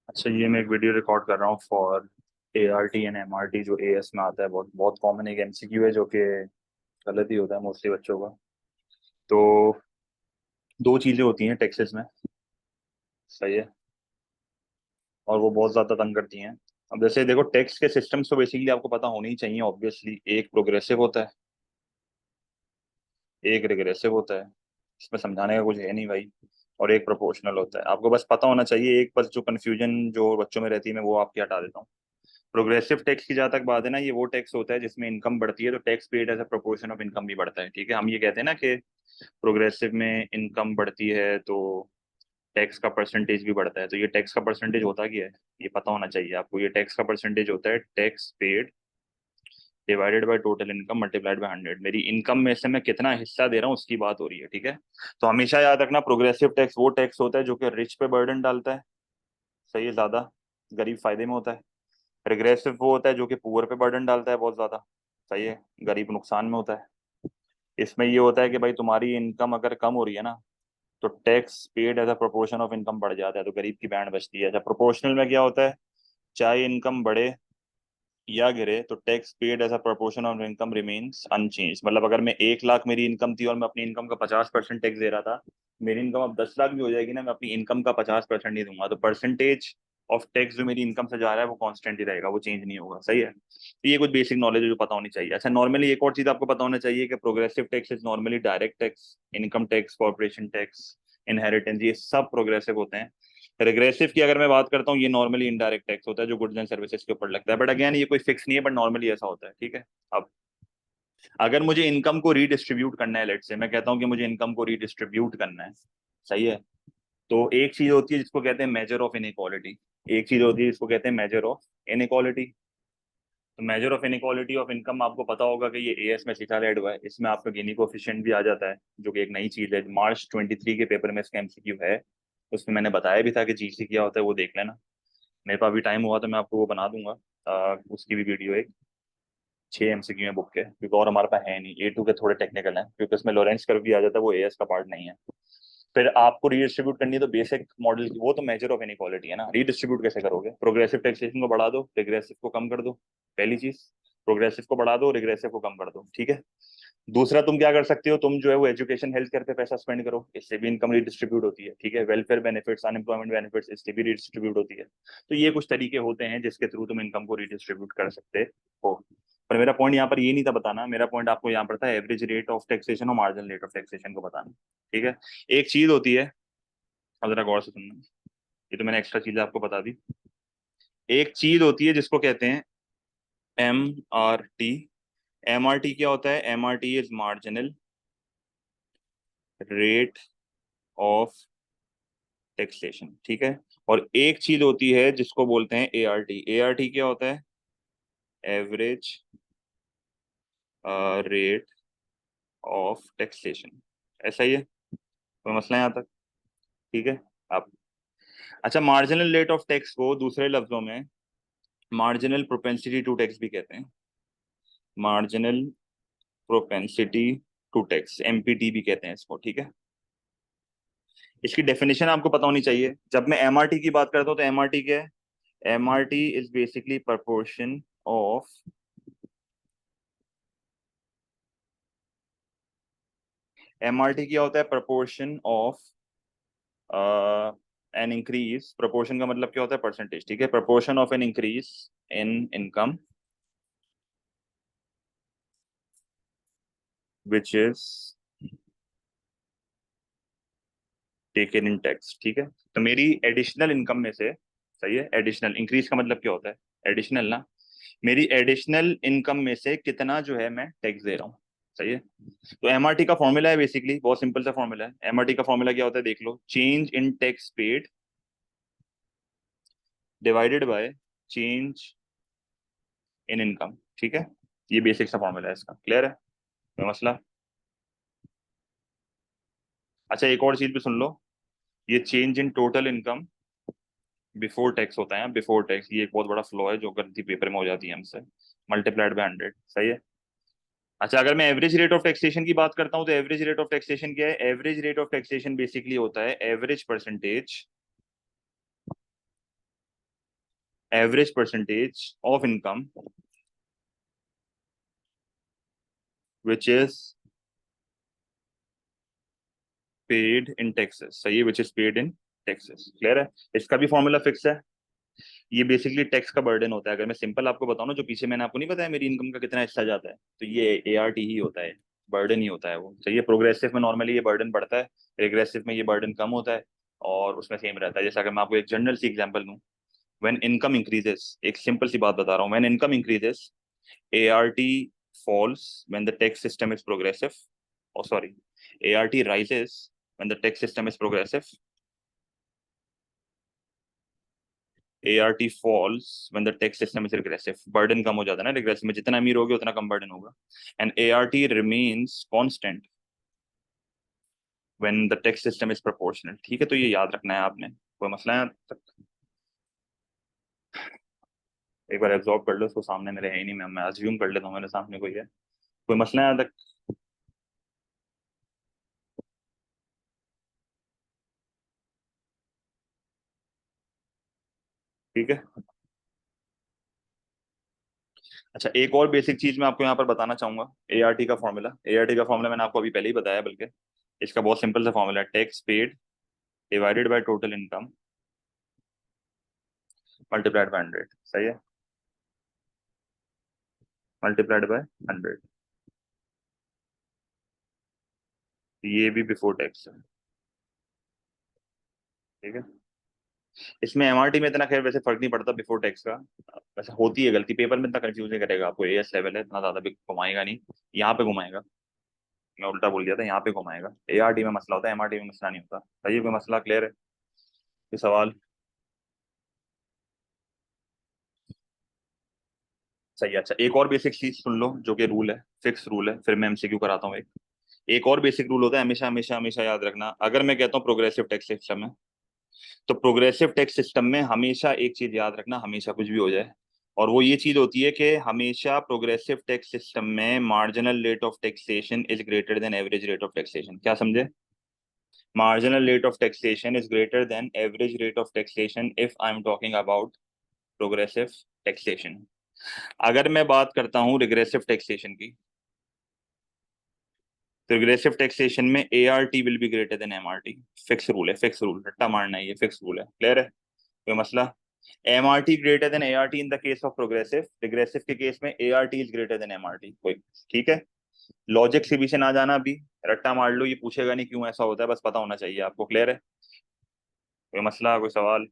अच्छा, ये मैं एक वीडियो रिकॉर्ड कर रहा हूँ फॉर ART एंड MRT, जो AS में आता है। बहुत बहुत कॉमन एक MCQ है, जो कि गलत ही होता है मोस्टली बच्चों का। तो दो चीजें होती हैं टैक्सेस में, सही है, और वो बहुत ज्यादा तंग करती हैं। अब जैसे देखो, टैक्स के सिस्टम्स तो बेसिकली आपको पता होने ही चाहिए ऑब्वियसली। एक प्रोग्रेसिव होता है, एक रिग्रेसिव होता है, इसमें समझाने का कुछ है नहीं भाई। और एक प्रोपोर्शनल होता है, आपको बस पता होना चाहिए। एक बस जो कन्फ्यूजन जो बच्चों में रहती है, मैं वो आपकी हटा देता हूँ। प्रोग्रेसिव टैक्स की जहाँ तक बात है ना, ये वो टैक्स होता है जिसमें इनकम बढ़ती है तो tax paid as a proportion of income भी बढ़ता है। ठीक है, हम ये कहते हैं ना कि प्रोग्रेसिव में इनकम बढ़ती है तो टैक्स का परसेंटेज भी बढ़ता है। तो ये टैक्स का परसेंटेज होता क्या है, ये पता होना चाहिए आपको। ये टैक्स का परसेंटेज होता है tax paid divided by total income multiplied by 100। मेरी इनकम में से मैं कितना हिस्सा दे रहा हूँ उसकी बात हो रही है। ठीक है, तो हमेशा याद रखना, प्रोग्रेसिव टैक्स वो टैक्स होता है जो कि रिच पे बर्डन डालता है, सही है, ज्यादा, गरीब फायदे में होता है। रिग्रेसिव वो होता है जो कि पुअर पे बर्डन डालता है बहुत ज्यादा, सही है, गरीब नुकसान में होता है। इसमें ये होता है कि भाई तुम्हारी इनकम अगर कम हो रही है ना, तो tax paid as a proportion of income बढ़ जाता है, तो गरीब की बैंड बचती है। अच्छा, प्रोपोर्शनल में क्या होता है, चाहे इनकम बढ़े या गिरे तो tax paid as a proportion of income remains unchange. मतलब अगर मैं 1 लाख मेरी इनकम थी और मैं अपनी इनकम का 50% टैक्स दे रहा था, मेरी इनकम अब 10 लाख भी हो जाएगी ना, मैं अपनी इनकम का 50% ही दूंगा। तो परसेंटेज ऑफ टैक्स जो मेरी इनकम से जा रहा है वो कांस्टेंट ही रहेगा, वो चेंज नहीं होगा, सही है। तो ये कुछ बेसिक नॉलेज है जो पता होनी चाहिए। अच्छा, नॉर्मली एक और चीज आपको पता होना चाहिए कि progressive tax is normally direct tax, income tax, corporation tax, inheritance, ये सब प्रोग्रेसिव होते हैं। रिग्रेसिव की अगर मैं बात करता हूँ, ये नॉर्मली इनडायरेक्ट टैक्स होता है जो गुड्स एंड सर्विसेज के ऊपर लगता है। बट अगेन ये कोई फिक्स नहीं है, बट नॉर्मली ऐसा होता है। ठीक है, अब अगर मुझे इनकम को रीडिस्ट्रीब्यूट करना है, लेट से मैं कहता हूँ कि मुझे इनकम को रीडिस्ट्रीब्यूट करना है, सही है, तो एक चीज होती है जिसको कहते हैं मेजर ऑफ इनइक्वालिटी। एक चीज होती है जिसको कहते हैं मेजर ऑफ इनइक्वालिटी। तो measure of inequality of income आपको पता होगा कि ये एएस में सीधा ऐड हुआ है। इसमें आपका गिनी कोफिशिएंट भी आ जाता है, जो कि एक नई चीज है। मार्च 23 के पेपर में इसका MCQ है, उसमें मैंने बताया भी था कि GC क्या होता है, वो देख लेना। मेरे पास अभी टाइम हुआ तो मैं आपको वो बना दूंगा, उसकी भी वीडियो एक। 6 MCQ में बुक के, क्योंकि और हमारे पास है नहीं। A2 के थोड़े टेक्निकल हैं, क्योंकि उसमें लोरेंस कर्व भी आ जाता है, वो एएस का पार्ट नहीं है। फिर आपको रीडिस्ट्रीब्यूट करनी है तो बेसिक मॉडल की, वो तो मेजर ऑफ इनइक्वालिटी है ना। रीडिस्ट्रीब्यूट कैसे करोगे, प्रोग्रेसिव टैक्सेशन को बढ़ा दो, रिग्रेसिव को कम कर दो, पहली चीज। प्रोग्रेसिव को बढ़ा दो, रिग्रेसिव को कम कर दो, ठीक है। दूसरा, तुम क्या कर सकते हो, तुम जो है वो एजुकेशन हेल्थ केयर पे पैसा स्पेंड करो, इससे भी इनकम रीडिस्ट्रीब्यूट होती है। ठीक है, वेलफेयर बेनिफिट्स, अनएम्प्लॉयमेंट बेनिफिट्स, इससे भी रीडिस्ट्रीब्यूट होती है। तो ये कुछ तरीके होते हैं जिसके थ्रू तुम इनकम को रीडिस्ट्रीब्यूट कर सकते हो। पर मेरा पॉइंट यहाँ पर ये नहीं था बताना, मेरा पॉइंट आपको यहाँ पर था एवरेज रेट ऑफ टैक्सेशन और मार्जिनल रेट ऑफ टैक्सेशन को बताना। ठीक है, एक चीज होती है, अब जरा गौर से सुनना, ये तो मैंने एक्स्ट्रा चीजें आपको बता दी। एक चीज होती है जिसको कहते हैं MRT। MRT क्या होता है, MRT is marginal rate of taxation. ठीक है, और एक चीज होती है जिसको बोलते हैं ART। ART क्या होता है, एवरेज रेट ऑफ टैक्सेशन। ऐसा ही है, कोई मसला है यहाँ तक, ठीक है। अब अच्छा, मार्जिनल रेट ऑफ टैक्स को दूसरे लफ्जों में मार्जिनल प्रोपेंसिटी टू टैक्स भी कहते हैं। Marginal propensity to tax, MPT भी कहते हैं इसको, ठीक है। इसकी डेफिनेशन आपको पता होनी चाहिए। जब मैं MRT की बात करता हूँ तो MRT क्या है, MRT is basically proportion of, MRT क्या होता है, proportion of an increase. Proportion का मतलब क्या होता है, परसेंटेज, ठीक है। Proportion of an increase in income which is taken in tax, ठीक है। तो मेरी एडिशनल इनकम में से, सही है, एडिशनल, इंक्रीज का मतलब क्या होता है, एडिशनल ना। मेरी एडिशनल इनकम में से कितना जो है मैं टैक्स दे रहा हूँ, सही है। तो MRT का फॉर्मूला है बेसिकली, बहुत सिंपल सा फॉर्मूला है। MRT का फॉर्मूला क्या होता है, देख लो, change in tax paid divided by change in income, ठीक है। ये बेसिक सा फॉर्मूला है इसका, क्लियर है, कोई मसला। अच्छा, एक और चीज भी सुन लो, ये change in total income before tax होता है। बिफोर टैक्स ये एक बहुत बड़ा फ्लॉ है जो गलती पेपर में हो जाती है हमसे, मल्टीप्लाइड बाय 100, सही है। अच्छा, अगर मैं एवरेज रेट ऑफ टैक्सेशन की बात करता हूँ तो एवरेज रेट ऑफ टैक्सेशन क्या है, average rate of taxation basically होता है average percentage average percentage of income which is paid in taxes, सही है, which is paid in taxes. Clear है? इसका भी फॉर्मूला फिक्स है। ये बेसिकली टैक्स का बर्डन होता है। अगर मैं सिंपल आपको बताऊं ना, जो पीछे मैंने आपको नहीं बताया मेरी इनकम का कितना हिस्सा जाता है, तो ये ART ही होता है, बर्डन ही होता है वो। चाहिए प्रोग्रेसिव में नॉर्मली ये बर्डन बढ़ता है, रिग्रेसिव में ये बर्डन कम होता है, और उसमें सेम रहता है। जैसे अगर मैं आपको एक जनरल सी एग्जांपल दूं, व्हेन इनकम इंक्रीजेस, एक सिंपल सी बात बता रहा हूँ, when income increases ART falls when the tax system is progressive, oh sorry, ART rises when the tax system is progressive, ART falls when the tax system is regressive, burden कम हो जाता है ना regressive में, जितना अमीर होगे उतना कम बर्डन होगा। And ART remains constant when the tax system is proportional। ठीक है, तो ये याद रखना है आपने। कोई मसला है तक? एक बार एब्जॉर्ब कर लो उसको, सामने मेरे है ही नहीं, मैं अज्यूम कर लेता हूँ मेरे सामने कोई है। कोई मसला है तक? ठीक है। अच्छा, एक और बेसिक चीज मैं आपको यहाँ पर बताना चाहूंगा। ART का फॉर्मूला मैंने आपको अभी पहले ही बताया, बल्कि इसका बहुत सिंपल सा फॉर्मूला है, tax paid divided by total income multiplied by 100। सही है, मल्टीप्लाइड बाय 100। ये भी बिफोर टैक्स है। ठीक है। इसमें MRT में इतना खैर वैसे फर्क नहीं पड़ता बिफोर टैक्स का। वैसे होती है गलती, पेपर में इतना कंफ्यूज नहीं करेगा आपको, AS लेवल है, इतना ज्यादा भी घुमाएगा नहीं। यहाँ पे घुमाएगा, मैं उल्टा बोल दिया था, यहाँ पे घुमाएगा। ART में मसला होता है, MRT में मसला नहीं होता। सही है, कोई मसला क्लियर है? कोई सवाल? सही है। अच्छा, एक और बेसिक चीज सुन लो, जो कि रूल है, फिक्स रूल है, फिर मैं MCQ कराता हूँ। एक और बेसिक रूल होता है, हमेशा हमेशा हमेशा याद रखना। अगर मैं कहता हूँ प्रोग्रेसिव टैक्स सिस्टम है, तो प्रोग्रेसिव टैक्स सिस्टम में हमेशा एक चीज याद रखना, हमेशा कुछ भी हो जाए, और वो ये चीज होती है कि हमेशा प्रोग्रेसिव टैक्स सिस्टम में marginal rate of taxation is greater then average rate of taxation. क्या समझे? Marginal rate of taxation is greater then average rate of taxation if I am talking about progressive taxation. अगर मैं बात करता हूँ regressive taxation की, तो regressive taxation में ART will be greater than MRT। Fix rule है, फिक्स रूल, रट्टा मारना है, ये फिक्स रूल है। क्लियर है? कोई मसला? MRT greater than ART in the case of progressive, regressive के केस में ART is greater than MRT। कोई? ठीक है। लॉजिक से पीछे ना जाना, अभी रट्टा मार लो, ये पूछेगा नहीं क्यों ऐसा होता है, बस पता होना चाहिए आपको। क्लियर है? कोई मसला, कोई सवाल?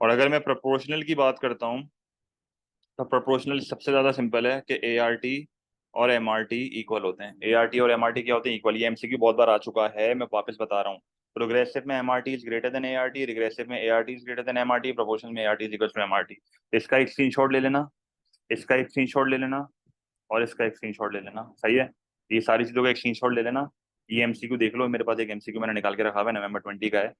और अगर मैं प्रोपोर्शनल की बात करता हूँ, तो प्रोपोर्शनल सबसे ज्यादा सिंपल है कि ART और MRT इक्वल होते हैं। ART और MRT क्या होते हैं? इक्वल। ये MCQ बहुत बार आ चुका है, मैं वापस बता रहा हूँ। प्रोग्रेसिव में MRT is greater than ART, regressive में ART is greater than MRT, proportional में ART is equal to MRT। इसका एक स्क्रीनशॉट ले लेना, इसका एक स्क्रीनशॉट ले लेना, और इसका एक स्क्रीनशॉट ले लेना। सही है, ये सारी चीजों का एक स्क्रीनशॉट ले लेना। ये MCQ देख लो, मेरे पास एक MCQ मैंने निकाल के रखा हुआ है, November 20 का है।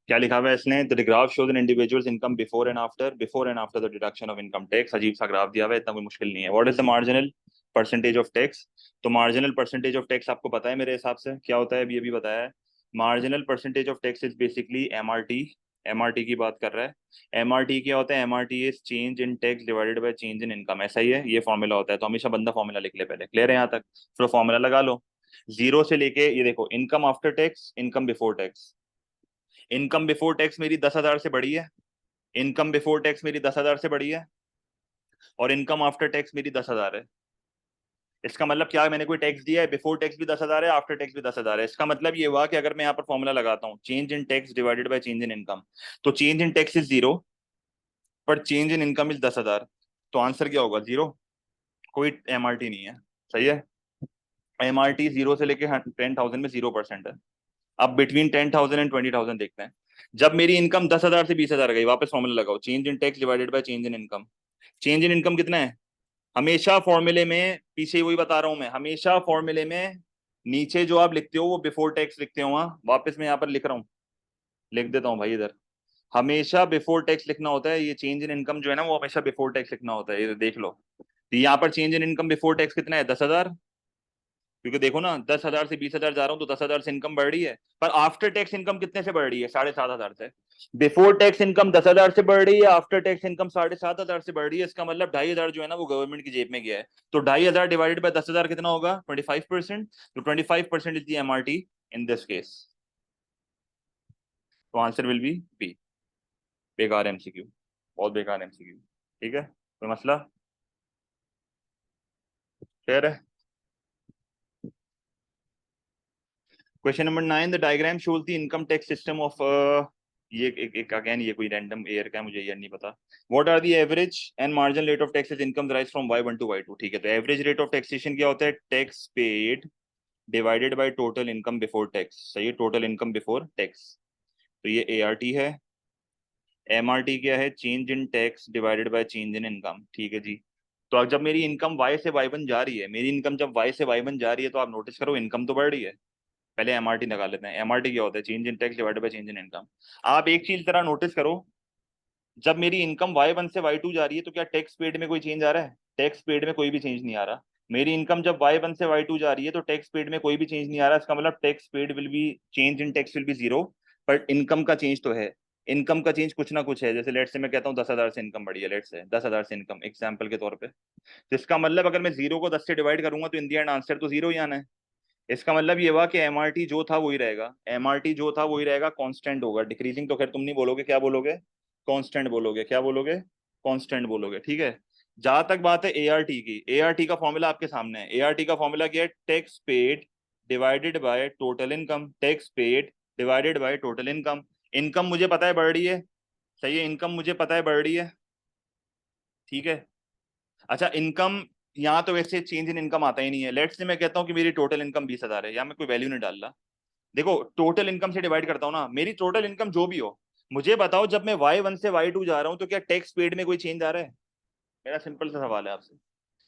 क्या लिखा हुआ है इसने? The graph shows N individuals income before and after the deduction of income tax. अजीब सा ग्राफ दिया हुआ है, इतना कोई मुश्किल नहीं है। What is the marginal percentage of tax? तो मार्जिनल परसेंटेज ऑफ टैक्स आपको पता है मेरे हिसाब से क्या होता है, अभी अभी बताया है। Marginal percentage of tax is basically MRT। MRT की बात कर रहा है। MRT क्या होता है? MRT is change in tax divided by change in income. ऐसा ही है, ये फॉर्मूला होता है, तो हमेशा बंदा फॉर्मूला लिख ले पहले। क्लियर है यहाँ तक? फिर फॉर्मूला लगा लो, जीरो से लेके ये देखो, income after tax, income before tax. Income before tax मेरी 10,000 से बड़ी है, इनकम बिफोर टैक्स मेरी 10,000 से बड़ी है, और इनकम आफ्टर टैक्स मेरी 10,000 है। इसका मतलब क्या है? मैंने कोई टैक्स दिया है, बिफोर टैक्स भी 10,000 है, आफ्टर टैक्स भी 10,000 है। इसका मतलब ये हुआ कि अगर मैं यहाँ पर फॉर्मूला लगाता हूँ, change in tax divided by change in income, तो change in tax is zero, पर चेंज इन इनकम इज 10,000। तो आंसर क्या होगा? जीरो। कोई MRT नहीं है। सही है, MRT जीरो से लेके 10,000 में 0% है। अब बिटवीन 10,000 एंड 20,000 देखते हैं। जब मेरी इनकम 10,000 से 20,000 गई, वापस फॉर्मूला लगाओ, change in tax divided by change in income. Change in income कितना है? हमेशा फॉर्मूले में, पीछे वही बता रहा हूं मैं, हमेशा फॉर्मूले में नीचे जो आप लिखते हो वो बिफोर टैक्स लिखते हो। वहां वापस मैं यहाँ पर लिख रहा हूँ, लिख देता हूँ भाई इधर। हमेशा बिफोर टैक्स लिखना होता है, ये चेंज इन इनकम जो है ना वो हमेशा बिफोर टैक्स लिखना होता है, ये देख लो। तो यहाँ पर change in income before tax कितना है, 10,000। क्योंकि देखो ना 10,000 से 20,000 जा रहा हूँ तो 10,000 से इनकम बढ़ रही है, पर आफ्टर टैक्स इनकम कितने से बढ़ रही है, 7,500 से। बिफोर टैक्स इनकम 10,000 से बढ़ रही है, आफ्टर टैक्स इनकम 7,500 से बढ़ रही है, इसका मतलब 2,500 जो है ना वो गवर्नमेंट की जेब में गया है। तो 2,500 डिवाइडेड बाय 10,000 कितना होगा, 25%। तो 25% is the MRT in this case. तो आंसर विल बी बी। बेकार एमसीक्यू, बहुत बेकार एमसीक्यू। ठीक है, कोई मसला, क्लियर है। Question number 9, the diagram shows the income tax system of, ये एक अगेन ये कोई रैंडम एयर का है, मुझे ये नहीं पता। What are the average and marginal rate of taxes income rise from Y1 to Y2। ठीक है, तो एवरेज रेट ऑफ टैक्सेशन क्या होता है, tax paid divided by total income before tax. सही है, टोटल इनकम बिफोर टैक्स। तो ये ART है। MRT क्या है, change in tax divided by change in income. ठीक है जी। तो अब जब मेरी इनकम Y से Y1 जा रही है, मेरी इनकम जब Y से Y1 जा रही है, तो आप नोटिस करो इनकम तो बढ़ रही है। पहले एमआरटी निकाल लेते हैं। एमआरटी क्या होता है, change in tax divided by change in income. आप एक चीज जरा नोटिस करो, जब मेरी इनकम Y1 से Y2 जा रही है तो क्या टैक्स पेड में कोई चेंज आ रहा है, टैक्स पेड में कोई भी चेंज नहीं आ रहा। मेरी इनकम जब Y1 से Y2 जा रही है तो टैक्स पेड में कोई भी चेंज नहीं आ रहा, इसका मतलब tax paid will be, change in tax will be zero. But income का चेंज तो है, इनकम का चेंज कुछ ना कुछ है। जैसे लेट से मैं कहता हूँ 10,000 से इनकम बढ़ी है, लेट से 10,000 से इनकम एग्जाम्पल के तौर पे, तो इसका मतलब अगर मैं जीरो को 10 से डिवाइड करूंगा तो इन दी एंड आंसर तो जीरो ही आना है। इसका मतलब ये हुआ कि एमआरटी जो था वही रहेगा, एमआरटी जो था वही रहेगा, कांस्टेंट होगा। डिक्रीजिंग तो खैर तुम नहीं बोलोगे, क्या बोलोगे, कांस्टेंट बोलोगे, क्या बोलोगे, कांस्टेंट बोलोगे। ठीक है। जहां तक बात है एआरटी की, एआरटी का फॉर्मूला आपके सामने है। एआरटी का फॉर्मूला क्या है, tax paid divided by total income, tax paid divided by total income. Income मुझे पता है बढ़ रही है, सही है, इनकम मुझे पता है बढ़ रही है। ठीक है। अच्छा इनकम, यहाँ तो वैसे चेंज इन इनकम आता ही नहीं है। लेट्स से मैं कहता हूँ कि मेरी टोटल इनकम 20,000 है, या मैं कोई वैल्यू नहीं डाल रहा। देखो टोटल इनकम से डिवाइड करता हूँ ना, मेरी टोटल इनकम जो भी हो, मुझे बताओ जब मैं Y1 से Y2 जा रहा हूँ तो क्या टैक्स पेड में कोई चेंज आ रहा है। मेरा सिंपल सा सवाल है आपसे।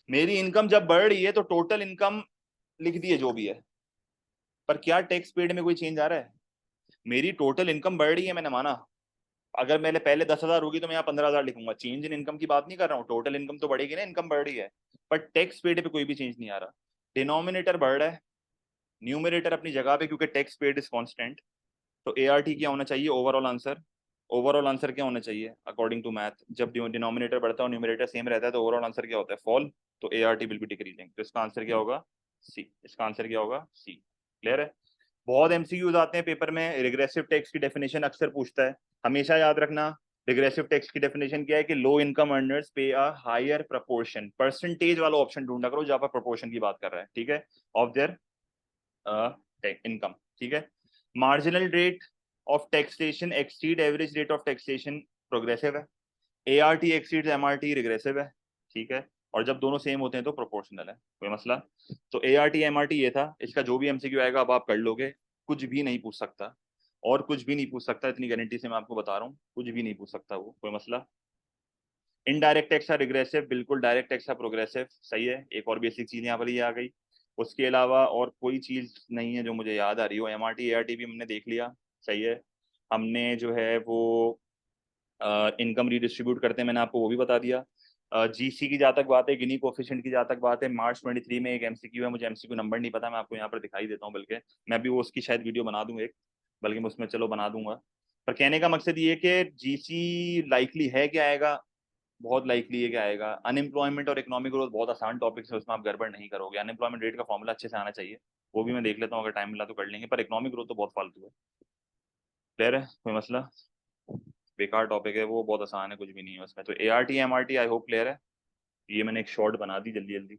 मेरी इनकम जब बढ़ रही है तो टोटल इनकम लिख दी है जो भी है, पर क्या टैक्स पेड में कोई चेंज आ रहा है। मेरी टोटल इनकम बढ़ रही है, मैंने माना। अगर मैंने पहले 10,000 होगी तो मैं यहाँ 15,000 लिखूंगा, चेंज इन इनकम की बात नहीं कर रहा हूँ, टोटल इनकम तो बढ़ेगी ना, इनकम बढ़ रही है, पर टैक्स पेड पे कोई भी चेंज नहीं आ रहा। डिनोमिनेटर बढ़ रहा है, न्यूमरेटर अपनी जगह पे, क्योंकि टैक्स पेड इज कांस्टेंट। तो ART क्या होना चाहिए, ओवरऑल आंसर। ओवरऑल आंसर क्या होना चाहिए अकॉर्डिंग टू मैथ, जब डिनोमिनेटर बढ़ता है और न्यूमरेटर सेम रहता है तो ओवरऑल आंसर क्या होता है, फॉल। तो ART विल बी डिक्रीजिंग, तो इसका आंसर क्या होगा, सी। इसका आंसर क्या होगा, सी। क्लियर है। बहुत MCQs आते हैं पेपर में, रिग्रेसिव टैक्स की डेफिनेशन अक्सर पूछता है, हमेशा याद रखना। रिग्रेसिव टैक्स की डेफिनेशन क्या है कि लो इनकम अर्नर्स पे अ हायर प्रपोर्शन, परसेंटेज वाला ऑप्शन ढूंढा करो जहां पर प्रपोर्शन की बात कर रहा है, ठीक है, ऑफ देयर इनकम। ठीक है। Marginal rate of taxation exceed average rate of taxation, progressive है। ART एक्सीड MRT, रिग्रेसिव है। ठीक है। और जब दोनों सेम होते हैं तो प्रोपोर्शनल है, कोई मसला। तो ART MRT ये था, इसका जो भी MCQ आएगा अब आप कर लोगे, कुछ भी नहीं पूछ सकता, और कुछ भी नहीं पूछ सकता, इतनी गारंटी से मैं आपको बता रहा हूँ, कुछ भी नहीं पूछ सकता वो, कोई मसला। इनडायरेक्ट टैक्स है रिग्रेसिव, बिल्कुल। डायरेक्ट टैक्स है प्रोग्रेसिव, सही है। एक और बेसिक चीज यहाँ पर ये आ गई। उसके अलावा और कोई चीज नहीं है जो मुझे याद आ रही हो। MRT ART भी हमने देख लिया, सही है। हमने जो है वो इनकम रीडिस्ट्रीब्यूट करते हैं, मैंने आपको वो भी बता दिया। GC की जहाँ तक बात है, गिनी कोफिशिएंट की जहाँ तक बात है, March 23 में एक MCQ है, मुझे MCQ नंबर नहीं पता, मैं आपको यहाँ पर दिखाई देता हूँ, बल्कि मैं भी वो उसकी शायद वीडियो बना दूँ एक, बल्कि मैं उसमें चलो बना दूंगा। पर कहने का मकसद ये कि GC लाइकली है क्या आएगा, बहुत लाइकली है क्या आएगा। अनएम्प्लॉयमेंट और इकोनॉमिक ग्रोथ बहुत आसान टॉपिक्स है, उसमें आप गड़बड़ नहीं करोगे। अनएम्प्लॉयमेंट रेट का फॉर्मूला अच्छे से आना चाहिए, वो भी मैं देख लेता हूँ, अगर टाइम मिला तो कर लेंगे, पर इकोनॉमिक ग्रोथ तो बहुत फालतू है। क्लियर है, कोई मसला, बेकार टॉपिक है वो, बहुत आसान है, कुछ भी नहीं है उसमें। तो ART MRT I hope clear है। ये मैंने एक शॉर्ट बना दी जल्दी जल्दी।